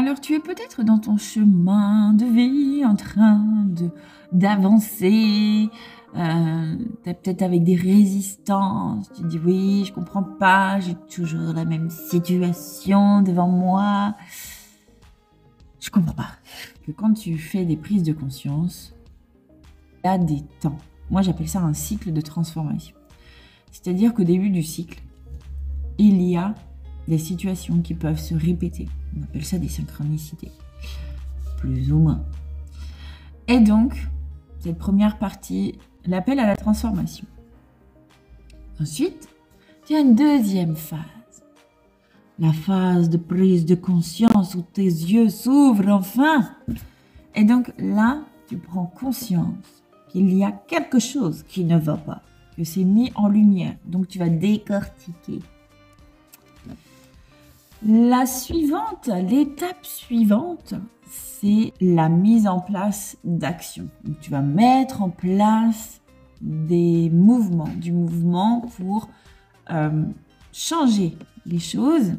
Alors tu es peut-être dans ton chemin de vie en train d'avancer, t'es peut-être avec des résistances, tu te dis oui, je comprends pas, j'ai toujours la même situation devant moi. Je comprends pas que quand tu fais des prises de conscience, il y a des temps. Moi j'appelle ça un cycle de transformation. C'est-à-dire qu'au début du cycle, il y a des situations qui peuvent se répéter. On appelle ça des synchronicités, plus ou moins. Et donc, cette première partie, l'appel à la transformation. Ensuite, il y a une deuxième phase. La phase de prise de conscience où tes yeux s'ouvrent enfin. Et donc là, tu prends conscience qu'il y a quelque chose qui ne va pas, que c'est mis en lumière. Donc tu vas décortiquer. La suivante, l'étape suivante, c'est la mise en place d'actions. Donc tu vas mettre en place des mouvements, du mouvement pour changer les choses.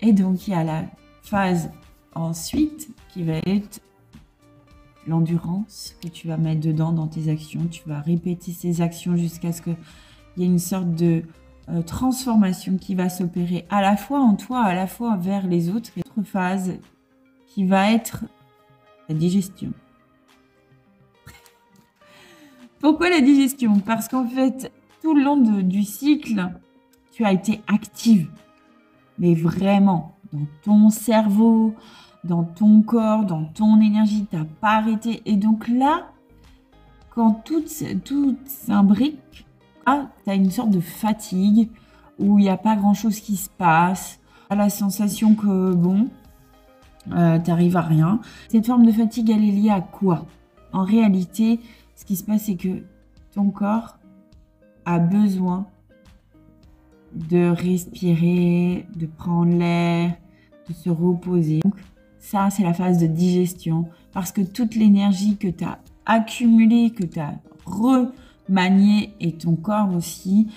Et donc il y a la phase ensuite qui va être l'endurance que tu vas mettre dedans dans tes actions. Tu vas répéter ces actions jusqu'à ce qu'il y ait une sorte de transformation qui va s'opérer à la fois en toi, à la fois vers les autres. Et l'autre phase qui va être la digestion. Pourquoi la digestion? Parce qu'en fait, tout le long du cycle, tu as été active. Mais vraiment, dans ton cerveau, dans ton corps, dans ton énergie, tu n'as pas arrêté. Et donc là, quand tout s'imbrique, tu as une sorte de fatigue où il n'y a pas grand-chose qui se passe. Tu as la sensation que, bon, tu n'arrives à rien. Cette forme de fatigue, elle est liée à quoi? En réalité, ce qui se passe, c'est que ton corps a besoin de respirer, de prendre l'air, de se reposer. Donc, ça, c'est la phase de digestion. Parce que toute l'énergie que tu as accumulée, que tu as remaniée, et ton corps aussi,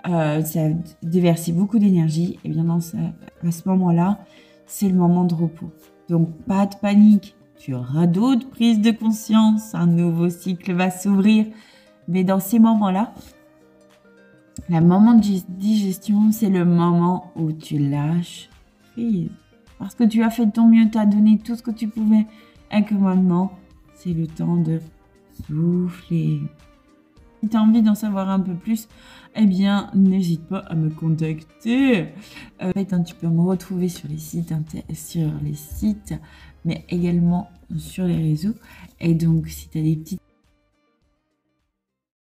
ça a déversé beaucoup d'énergie. Et bien, à ce moment-là, c'est le moment de repos. Donc, pas de panique. Tu auras d'autres prises de conscience. Un nouveau cycle va s'ouvrir. Mais dans ces moments-là, le moment de digestion, c'est le moment où tu lâches prise. Parce que tu as fait de ton mieux, tu as donné tout ce que tu pouvais. Et que maintenant, c'est le temps de souffler. Si tu as envie d'en savoir un peu plus, eh bien, n'hésite pas à me contacter. En fait, tu peux me retrouver sur les sites, mais également sur les réseaux. Et donc, si tu as des petites